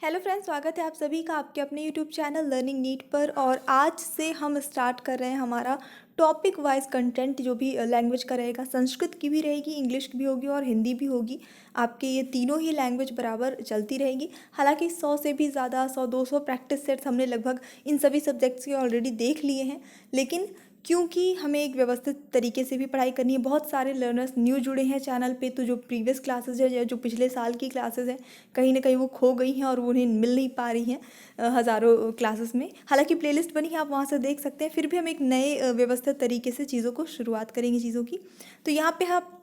Hello friends, स्वागत है आप सभी का आपके अपने यूट्यूब चैनल लर्निंग नीट पर। और आज से हम स्टार्ट कर रहे हैं हमारा टॉपिक वाइज कंटेंट, जो भी लैंग्वेज का रहेगा। संस्कृत की भी रहेगी, इंग्लिश की भी होगी और हिंदी भी होगी। आपके ये तीनों ही लैंग्वेज बराबर चलती रहेगी। हालांकि 100 से भी ज़्यादा 100-200 प्रैक्टिस सेट्स हमने लगभग इन सभी सब्जेक्ट्स के ऑलरेडी देख लिए हैं, लेकिन क्योंकि हमें एक व्यवस्थित तरीके से भी पढ़ाई करनी है, बहुत सारे लर्नर्स न्यू जुड़े हैं चैनल पे, तो जो प्रीवियस क्लासेस है या जो पिछले साल की क्लासेस हैं, कहीं ना कहीं वो खो गई हैं और वो उन्हें मिल नहीं पा रही हैं हज़ारों क्लासेस में। हालांकि प्लेलिस्ट बनी है, आप वहाँ से देख सकते हैं। फिर भी हम एक नए व्यवस्थित तरीके से चीज़ों को शुरुआत करेंगे चीज़ों की। तो यहाँ पे आप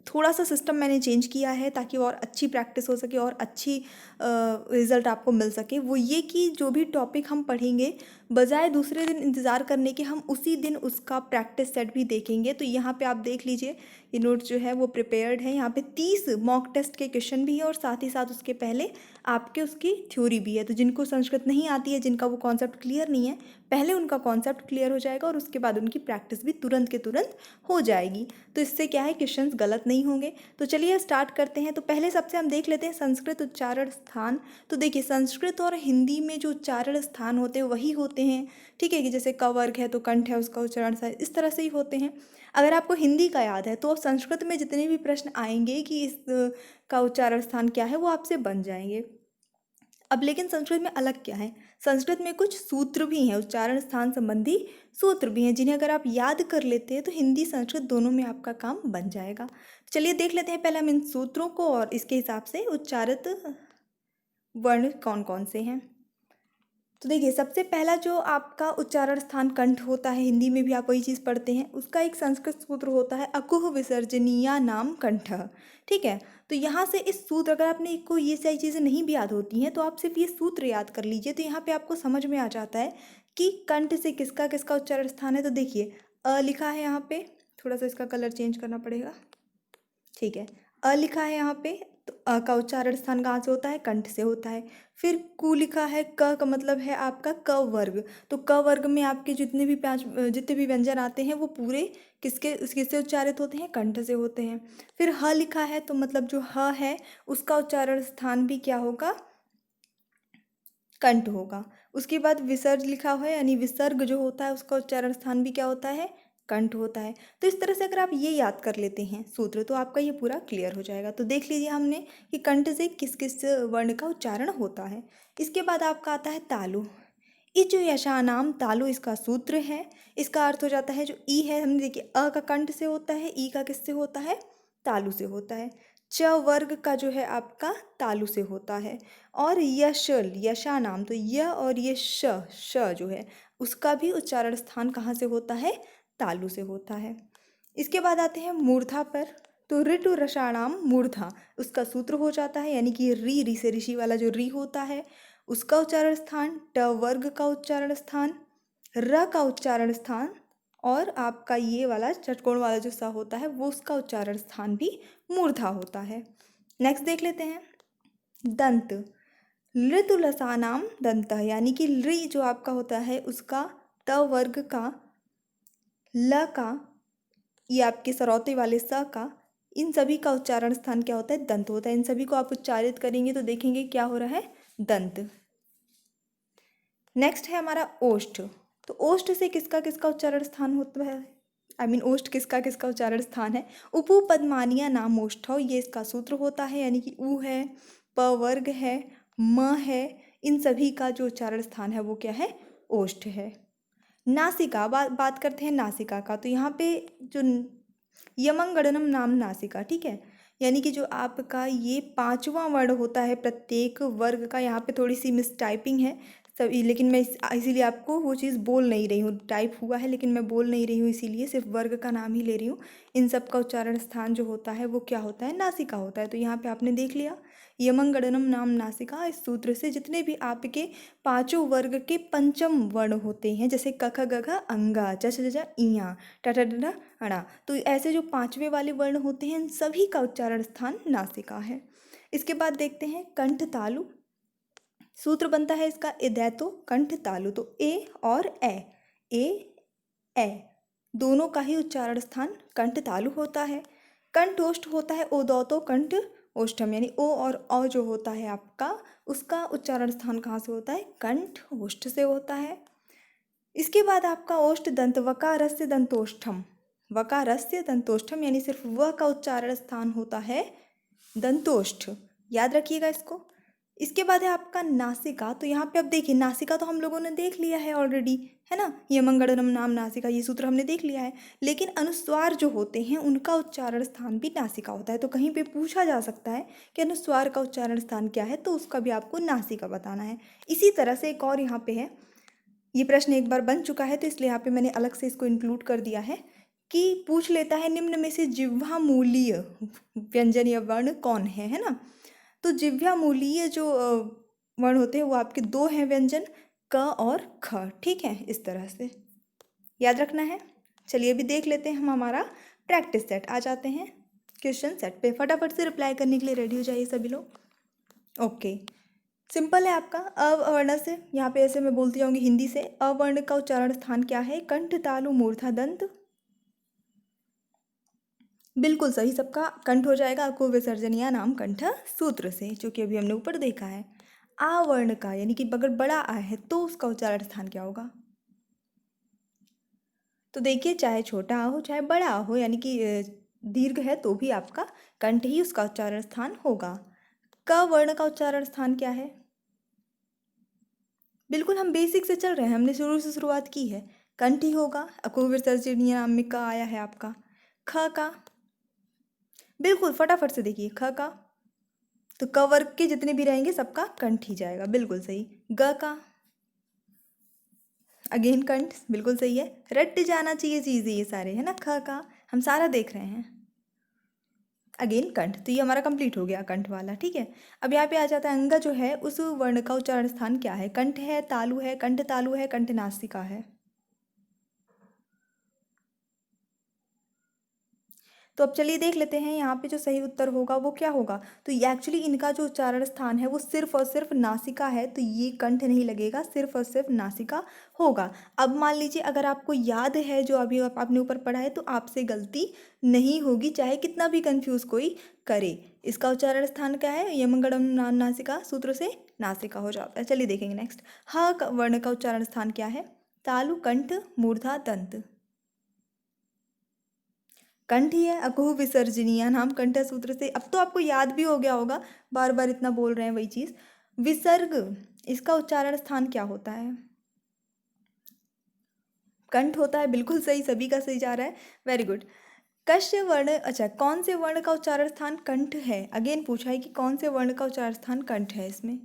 थोड़ा सा सिस्टम मैंने चेंज किया है ताकि और अच्छी प्रैक्टिस हो सके और अच्छी रिज़ल्ट आपको मिल सके। वो ये कि जो भी टॉपिक हम पढ़ेंगे, बजाय दूसरे दिन इंतज़ार करने के, हम उसी दिन उसका प्रैक्टिस सेट भी देखेंगे। तो यहाँ पे आप देख लीजिए, ये नोट जो है वो प्रिपेयर्ड है। यहाँ पे 30 मॉक टेस्ट के क्वेश्चन भी है और साथ ही साथ उसके पहले आपके उसकी थ्योरी भी है। तो जिनको संस्कृत नहीं आती है, जिनका वो कॉन्सेप्ट क्लियर नहीं है, पहले उनका कॉन्सेप्ट क्लियर हो जाएगा और उसके बाद उनकी प्रैक्टिस भी तुरंत के तुरंत हो जाएगी। तो इससे क्या है, क्वेश्चंस गलत नहीं होंगे। तो चलिए स्टार्ट करते हैं। तो पहले सबसे हम देख लेते हैं संस्कृत उच्चारण स्थान। तो देखिए, संस्कृत और हिंदी में जो उच्चारण स्थान होते हैं वही होते हैं, ठीक है। कि जैसे क वर्ग है तो कंठ है, उसका उच्चारण इस तरह से ही होते हैं। अगर आपको हिंदी का याद है तो संस्कृत में जितने भी प्रश्न आएंगे कि इस का उच्चारण स्थान क्या है, वो आपसे बन जाएंगे। अब लेकिन संस्कृत में अलग क्या है, संस्कृत में कुछ सूत्र भी हैं, उच्चारण स्थान संबंधी सूत्र भी हैं, जिन्हें अगर आप याद कर लेते हैं तो हिंदी संस्कृत दोनों में आपका काम बन जाएगा। चलिए देख लेते हैं पहले हम इन सूत्रों को और इसके हिसाब से उच्चारित वर्ण कौन कौन से हैं। तो देखिए, सबसे पहला जो आपका उच्चारण स्थान कंठ होता है, हिंदी में भी आप वही चीज़ पढ़ते हैं, उसका एक संस्कृत सूत्र होता है, अकुह विसर्जनीया नाम कंठ, ठीक है। तो यहाँ से इस सूत्र, अगर आपने को ये सारी चीज़ें नहीं भी याद होती हैं तो आप सिर्फ ये सूत्र याद कर लीजिए, तो यहाँ पे आपको समझ में आ जाता है कि कंठ से किसका किसका उच्चारण स्थान है। तो देखिए, अ लिखा है यहाँ पे, थोड़ा सा इसका कलर चेंज करना पड़ेगा, ठीक है। अ लिखा है यहाँ पे, तो अ का उच्चारण स्थान कहाँ से होता है, कंठ से होता है। फिर कु लिखा है, क का मतलब है आपका क वर्ग। तो क वर्ग में आपके जितने भी व्यंजन आते हैं वो पूरे किससे उच्चारित होते हैं, कंठ से होते हैं। फिर ह लिखा है, तो मतलब जो ह है उसका उच्चारण स्थान भी क्या होगा, कंठ होगा। उसके बाद विसर्ग लिखा हुआ है, यानी विसर्ग जो होता है उसका उच्चारण स्थान भी क्या होता है, कंठ होता है। तो इस तरह से अगर आप ये याद कर लेते हैं सूत्र, तो आपका ये पूरा क्लियर हो जाएगा। तो देख लीजिए हमने कि कंठ से किस किस वर्ण का उच्चारण होता है। इसके बाद आपका आता है तालु। इच यशानाम तालु इसका सूत्र है। इसका अर्थ हो जाता है, जो ई है, हमने देखिए अ का कंठ से होता है, ई का किससे होता है, तालु से होता है। च वर्ग का जो है आपका तालु से होता है। और यशा नाम, तो य और ये श जो है उसका भी उच्चारण स्थान कहाँ से होता है, तालु से होता है। इसके बाद आते हैं मूर्धा पर। तो ऋतु रसाणाम मूर्धा, उसका सूत्र हो जाता है, यानी कि री से ऋषि वाला जो री होता है उसका उच्चारण स्थान, ट वर्ग का उच्चारण स्थान, र का उच्चारण स्थान, और आपका ये वाला षटकोण वाला जो सा होता है वो उसका उच्चारण स्थान भी मूर्धा होता है। नेक्स्ट देख लेते हैं दंत। लृतुलसानाम दंत, यानी कि लृ जो आपका होता है उसका, त वर्ग का, ल का, ये आपके सरौते वाले स का, इन सभी का उच्चारण स्थान क्या होता है, दंत होता है। इन सभी को आप उच्चारित करेंगे तो देखेंगे क्या हो रहा है, दंत। नेक्स्ट है हमारा ओष्ठ। तो ओष्ठ से किसका किसका उच्चारण स्थान होता है, ओष्ठ किसका किसका उच्चारण स्थान है, उपु पद्मानिया नाम ओष्ठौ, ये इसका सूत्र होता है, यानी कि उ है, प वर्ग है, म है, इन सभी का जो उच्चारण स्थान है वो क्या है, ओष्ठ है। नासिका, बात करते हैं नासिका का। तो यहाँ पे जो यमंगड़नम नाम नासिका, ठीक है, यानी कि जो आपका ये पांचवा वर्ण होता है प्रत्येक वर्ग का। यहाँ पे थोड़ी सी मिस टाइपिंग है सभी, लेकिन मैं इसीलिए आपको वो चीज़ बोल नहीं रही हूँ, टाइप हुआ है लेकिन मैं बोल नहीं रही हूँ, इसीलिए सिर्फ वर्ग का नाम ही ले रही हूँ। इन सब का उच्चारण स्थान जो होता है वो क्या होता है, नासिका होता है। तो यहाँ पे आपने देख लिया, यमंगड़नम नाम नासिका, इस सूत्र से जितने भी आपके पांचों वर्ग के पंचम वर्ण होते हैं, जैसे क ख ग घ अंगा, च छ ज इया, ट ठ ड ढ अणा, तो ऐसे जो पांचवें वाले वर्ण होते हैं इन सभी का उच्चारण स्थान नासिका है। इसके बाद देखते हैं कंठ तालु। सूत्र बनता है इसका इदैतो कंठ तालु। तो ए और ए दोनों का ही उच्चारण स्थान कंठ तालु होता है। कंठोष्ठ होता है ओदौतो कंठ ओष्ठम, यानी ओ और अ जो होता है आपका, उसका उच्चारण स्थान कहाँ से होता है? कंठ, ओष्ठ से होता है। इसके बाद आपका ओष्ठ दंत, वकारस्य दंतोष्ठम, वकारस्य दंतोष्ठम, यानी सिर्फ व का उच्चारण स्थान होता है दंतोष्ठ, याद रखिएगा इसको। इसके बाद है आपका नासिका। तो यहाँ पे अब देखिए, नासिका तो हम लोगों ने देख लिया है ऑलरेडी, है ना, यमंगड़नम नाम नासिका, ये सूत्र हमने देख लिया है। लेकिन अनुस्वार जो होते हैं उनका उच्चारण स्थान भी नासिका होता है। तो कहीं पे पूछा जा सकता है कि अनुस्वार का उच्चारण स्थान क्या है, तो उसका भी आपको नासिका बताना है। इसी तरह से एक और यहाँ पे है, ये प्रश्न एक बार बन चुका है तो इसलिए यहाँ पे मैंने अलग से इसको इंक्लूड कर दिया है कि पूछ लेता है निम्न में से जिह्वा मूलीय व्यंजन या वर्ण कौन है ना। तो जिह्वा मूलीय जो वर्ण होते हैं वो आपके दो हैं व्यंजन, क और ख, ठीक है, इस तरह से याद रखना है। चलिए अभी देख लेते हैं हम हमारा प्रैक्टिस सेट, आ जाते हैं क्वेश्चन सेट पे। फटाफट से रिप्लाई करने के लिए रेडी हो जाइए सभी लोग। ओके, सिंपल है आपका। अवर्ण से यहाँ पे ऐसे मैं बोलती जाऊंगी हिंदी से, अवर्ण का उच्चारण स्थान क्या है? कंठ, तालु, मूर्धा, दंत। बिल्कुल सही, सबका कंठ हो जाएगा। को विसर्जनीय नाम कंठ सूत्र से, जो कि अभी हमने ऊपर देखा है। आवर्ण का, यानी कि अगर बड़ा आ है तो उसका उच्चारण स्थान क्या होगा? तो देखिए, चाहे छोटा आ हो चाहे बड़ा आ हो, यानी कि दीर्घ है तो भी आपका कंठ ही उसका उच्चारण स्थान होगा। क वर्ण का उच्चारण स्थान क्या है? बिल्कुल हम बेसिक से चल रहे हैं, हमने शुरू से शुरुआत की है, कंठ ही होगा। अको विसर्जनीय नाम में का आया है आपका। ख का, बिल्कुल फटाफट से देखिए, ख का तो क वर्ग के जितने भी रहेंगे सबका कंठ ही जाएगा, बिल्कुल सही। ग का अगेन कंठ, बिल्कुल सही है। रट जाना चाहिए चीज़ ये सारे, है ना। ख का हम सारा देख रहे हैं, अगेन कंठ, तो ये हमारा कंप्लीट हो गया कंठ वाला, ठीक है। अब यहाँ पे आ जाता है अंग जो है, उस वर्ण का उच्चारण स्थान क्या है? कंठ है, तालु है, कंठ तालु है, कंठ नासिका है। तो अब चलिए देख लेते हैं यहाँ पे जो सही उत्तर होगा वो क्या होगा। तो ये एक्चुअली इनका जो उच्चारण स्थान है वो सिर्फ और सिर्फ नासिका है, तो ये कंठ नहीं लगेगा, सिर्फ और सिर्फ नासिका होगा। अब मान लीजिए अगर आपको याद है जो अभी आपने ऊपर पढ़ा है, तो आपसे गलती नहीं होगी, चाहे कितना भी कंफ्यूज कोई करे। इसका उच्चारण स्थान क्या है? यमंगड़म नासिका सूत्र से नासिका हो जाता है। चलिए देखेंगे नेक्स्ट। ह वर्ण का उच्चारण स्थान क्या है? तालु, कंठ, मूर्धा, दंत। कंठ ही है, अकुह विसर्जनीय नाम कंठ सूत्र से। अब तो आपको याद भी हो गया होगा, बार बार इतना बोल रहे हैं वही चीज। विसर्ग, इसका उच्चारण स्थान क्या होता है? कंठ होता है, बिल्कुल सही, सभी का सही जा रहा है, वेरी गुड। कश्य वर्ण, अच्छा कौन से वर्ण का उच्चारण स्थान कंठ है? अगेन पूछा है कि कौन से वर्ण का उच्चारण स्थान कंठ है इसमें।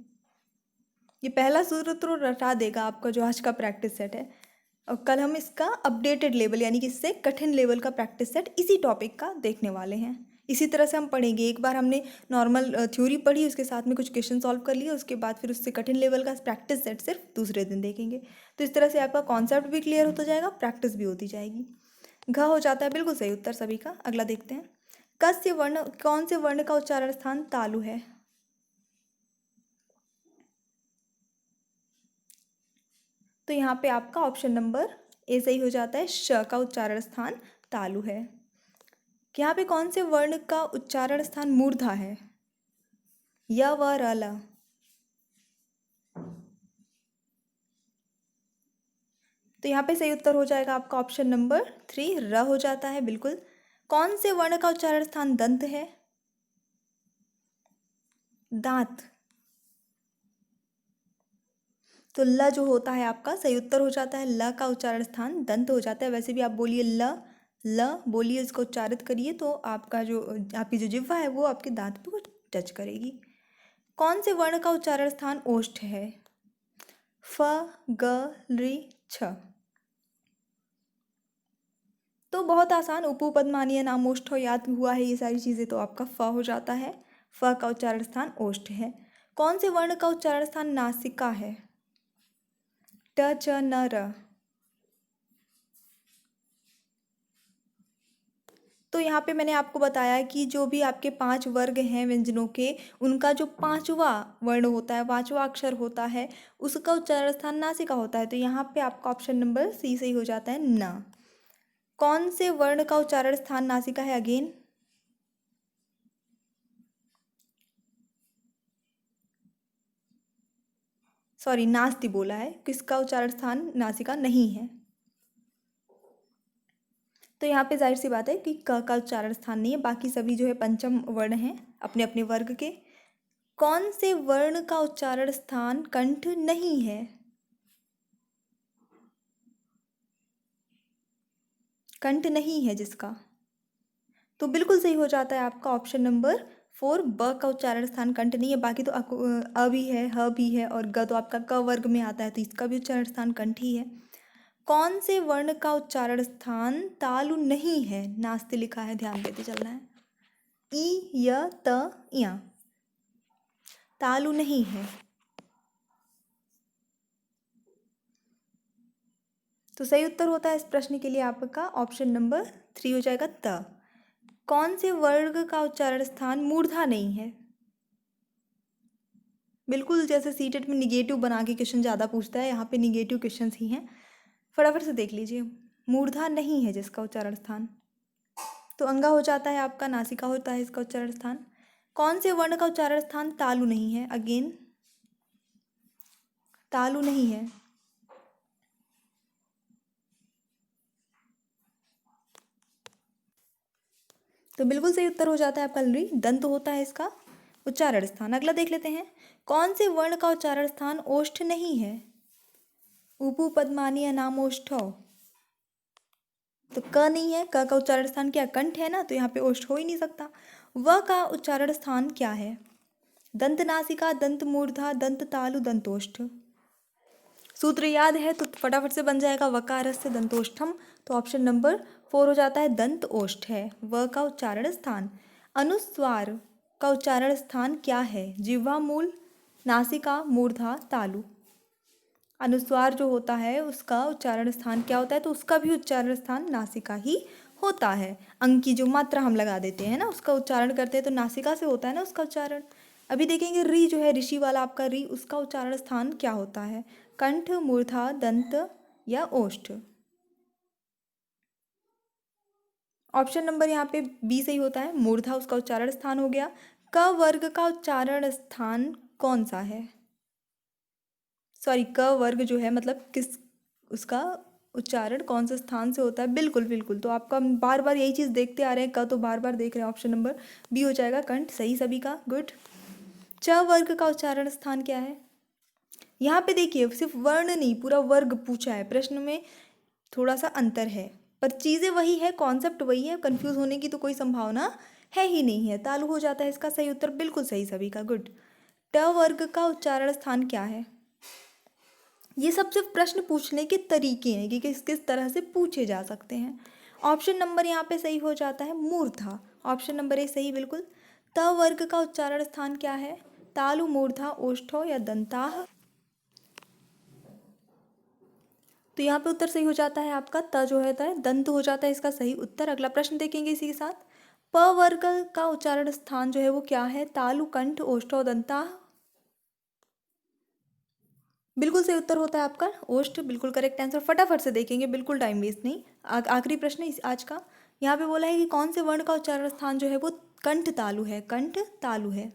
ये पहला सूत्र तो रटा देगा आपका जो आज का प्रैक्टिस सेट है। और कल हम इसका अपडेटेड लेवल, यानी कि इससे कठिन लेवल का प्रैक्टिस सेट इसी टॉपिक का देखने वाले हैं। इसी तरह से हम पढ़ेंगे। एक बार हमने नॉर्मल थ्योरी पढ़ी, उसके साथ में कुछ क्वेश्चन सॉल्व कर लिए, उसके बाद फिर उससे कठिन लेवल का प्रैक्टिस सेट सिर्फ दूसरे दिन देखेंगे। तो इस तरह से आपका कॉन्सेप्ट भी क्लियर होता जाएगा, प्रैक्टिस भी होती जाएगी। घ हो जाता है, बिल्कुल सही उत्तर सभी का। अगला देखते हैं। कस्य वर्ण, कौन से वर्ण का उच्चारण स्थान तालु है? तो यहाँ पे आपका ऑप्शन नंबर ए सही हो जाता है, श का उच्चारण स्थान तालु है। यहाँ पे कौन से वर्ण का उच्चारण स्थान मूर्धा है? य, व, र, ल। तो यहाँ पे सही उत्तर हो जाएगा आपका ऑप्शन नंबर 3, र हो जाता है, बिल्कुल। कौन से वर्ण का उच्चारण स्थान दंत है? दांत, तो ल जो होता है आपका सही उत्तर हो जाता है, ल का उच्चारण स्थान दंत हो जाता है। वैसे भी आप बोलिए ल, ल बोलिए, इसको उच्चारित करिए तो आपका जो आपकी जो जिह्वा है वो आपके दांत पे टच करेगी। कौन से वर्ण का उच्चारण स्थान ओष्ठ है? फ, ग, ऋ, छ। तो बहुत आसान, उपपदमानीय नाम ओष्ठ याद हुआ है ये सारी चीज़ें, तो आपका फ हो जाता है। फ का उच्चारण स्थान ओष्ठ है। कौन से वर्ण का उच्चारण स्थान नासिका है? ट, च, न, र। तो यहाँ पे मैंने आपको बताया कि जो भी आपके 5 वर्ग हैं व्यंजनों के, उनका जो पांचवा वर्ण होता है, पांचवा अक्षर होता है, उसका उच्चारण स्थान नासिका होता है। तो यहाँ पे आपका ऑप्शन नंबर सी सही हो जाता है, न। कौन से वर्ण का उच्चारण स्थान नासिका है? अगेन सॉरी नास्ति बोला है, किसका उच्चारण स्थान नासिका नहीं है। तो यहाँ पे जाहिर सी बात है कि क का उच्चारण स्थान नहीं है, बाकी सभी जो है पंचम वर्ण हैं अपने अपने वर्ग के। कौन से वर्ण का उच्चारण स्थान कंठ नहीं है? कंठ नहीं है जिसका, तो बिल्कुल सही हो जाता है आपका ऑप्शन नंबर 4, ब का उच्चारण स्थान कंठ नहीं है। बाकी तो अ भी है, ह भी है और ग तो आपका क वर्ग में आता है, तो इसका भी उच्चारण स्थान कंठ ही है। कौन से वर्ण का उच्चारण स्थान तालु नहीं है? नास्ति लिखा है, ध्यान देते चलना है। ई, य, त, या, तालु नहीं है। तो सही उत्तर होता है इस प्रश्न के लिए आपका ऑप्शन नंबर 3 हो जाएगा, त। कौन से वर्ग का उच्चारण स्थान मूर्धा नहीं है? बिल्कुल जैसे सीटेट में निगेटिव बना के क्वेश्चन ज़्यादा पूछता है, यहाँ पे निगेटिव क्वेश्चंस ही हैं। फटाफट से देख लीजिए, मूर्धा नहीं है जिसका उच्चारण स्थान, तो अंगा हो जाता है आपका, नासिका होता है इसका उच्चारण स्थान। कौन से वर्ण का उच्चारण स्थान तालु नहीं है? अगेन तालु नहीं है। तो बिल्कुल सही उत्तर हो जाता है आपका लरी, दंत होता है इसका उच्चारण स्थान। अगला देख लेते हैं, कौन से वर्ण का उच्चारण स्थान ओष्ठ नहीं है? उपु पद्मानी अनामोष्ठौ, तो क नहीं है, क का उच्चारण स्थान क्या? कंठ है ना, तो यहाँ पे ओष्ठ हो ही नहीं सकता। व का उच्चारण स्थान क्या है? दंत नासिका, दंत मूर्धा, दंत तालु, दंतोष्ठ। सूत्र याद है तो फटाफट से बन जाएगा, वकारस्य दंतोष्ठम, तो ऑप्शन नंबर 4 हो जाता है, दंत ओष्ठ है व का उच्चारण स्थान। अनुस्वार का उच्चारण स्थान क्या है? जिह्वा मूल, नासिका, मूर्धा, तालु। अनुस्वार जो होता है उसका उच्चारण स्थान क्या होता है? तो उसका भी उच्चारण स्थान नासिका ही होता है। अंक की जो मात्रा हम लगा देते हैं ना, उसका उच्चारण करते हैं तो नासिका से होता है ना उसका उच्चारण। अभी देखेंगे री जो है, ऋषि वाला आपका री, उसका उच्चारण स्थान क्या होता है? कंठ, मूर्धा, दंत या ओष्ठ। ऑप्शन नंबर यहाँ पे बी सही होता है, मूर्धा उसका उच्चारण स्थान हो गया। क वर्ग का उच्चारण स्थान कौन सा है? सॉरी, क वर्ग जो है मतलब किस, उसका उच्चारण कौन से स्थान से होता है? बिल्कुल बिल्कुल, तो आपका बार बार यही चीज़ देखते आ रहे हैं, क तो बार बार देख रहे हैं, ऑप्शन नंबर बी हो जाएगा, कंठ। सही सभी का, गुड। च वर्ग का उच्चारण स्थान क्या है? यहाँ पे देखिए सिर्फ वर्ण नहीं, पूरा वर्ग पूछा है प्रश्न में, थोड़ा सा अंतर है पर चीज़ें वही है, कॉन्सेप्ट वही है, कंफ्यूज होने की तो कोई संभावना है ही नहीं है। तालु हो जाता है इसका सही उत्तर, बिल्कुल सही सभी का, गुड। ट वर्ग का उच्चारण स्थान क्या है? ये सब सिर्फ प्रश्न पूछने के तरीके हैं कि किस किस तरह से पूछे जा सकते हैं। ऑप्शन नंबर यहाँ पे सही हो जाता है, मूर्धा। ऑप्शन नंबर ए सही बिल्कुल। त वर्ग का उच्चारण स्थान क्या है? तालु, मूर्धा, ओष्ठो या दंताह। तो यहाँ पे उत्तर सही हो जाता है आपका, त जो होता है दंत हो जाता है इसका सही उत्तर। अगला प्रश्न देखेंगे इसी के साथ, प वर्ग का उच्चारण स्थान जो है वो क्या है? तालु, कंठ, ओष्ठो, दंताह। बिल्कुल सही उत्तर होता है आपका ओष्ठ, बिल्कुल करेक्ट आंसर। फटाफट से देखेंगे, बिल्कुल टाइम वेस्ट नहीं। आखिरी प्रश्न इस आज का, यहाँ पे बोला है कि कौन से वर्ण का उच्चारण स्थान जो है वो कंठ तालु है? कंठ तालु है,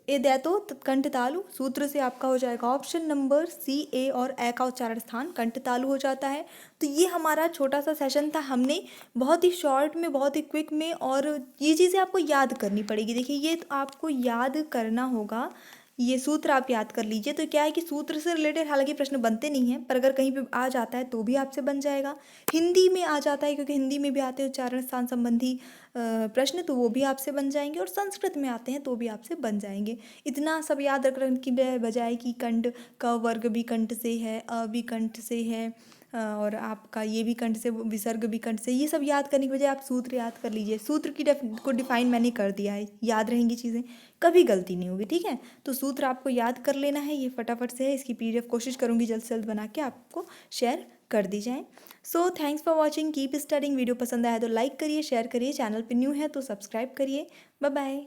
ए दे तो कंठ तालु, सूत्र से आपका हो जाएगा ऑप्शन नंबर सी, ए और ए का उच्चारण स्थान कंठ तालु हो जाता है। तो ये हमारा छोटा सा सेशन था, हमने बहुत ही शॉर्ट में, बहुत ही क्विक में, और ये चीज़ें आपको याद करनी पड़ेगी। देखिए ये तो आपको याद करना होगा, ये सूत्र आप याद कर लीजिए। तो क्या है कि सूत्र से रिलेटेड हालांकि प्रश्न बनते नहीं हैं, पर अगर कहीं पे आ जाता है तो भी आपसे बन जाएगा। हिंदी में आ जाता है क्योंकि हिंदी में भी आते हैं उच्चारण स्थान संबंधी प्रश्न, तो वो भी आपसे बन जाएंगे, और संस्कृत में आते हैं तो भी आपसे बन जाएंगे। इतना सब याद रखने की बजाय कि कंठ का वर्ग भी कंठ से है, अ भी कंठ से है, और आपका ये भी कंठ से, विसर्ग भी कंठ से, ये सब याद करने की बजाय आप सूत्र याद कर लीजिए। सूत्र की को डिफाइन मैंने कर दिया है, याद रहेंगी चीज़ें, कभी गलती नहीं होगी, ठीक है। तो सूत्र आपको याद कर लेना है, ये फटाफट से है। इसकी PDF कोशिश करूँगी जल्द से जल्द बना के आपको शेयर कर दी जाए। So thanks for watching, keep studying. Video पसंद आया तो लाइक करिए, शेयर करिए, चैनल पर न्यू है तो सब्सक्राइब करिए। Bye bye.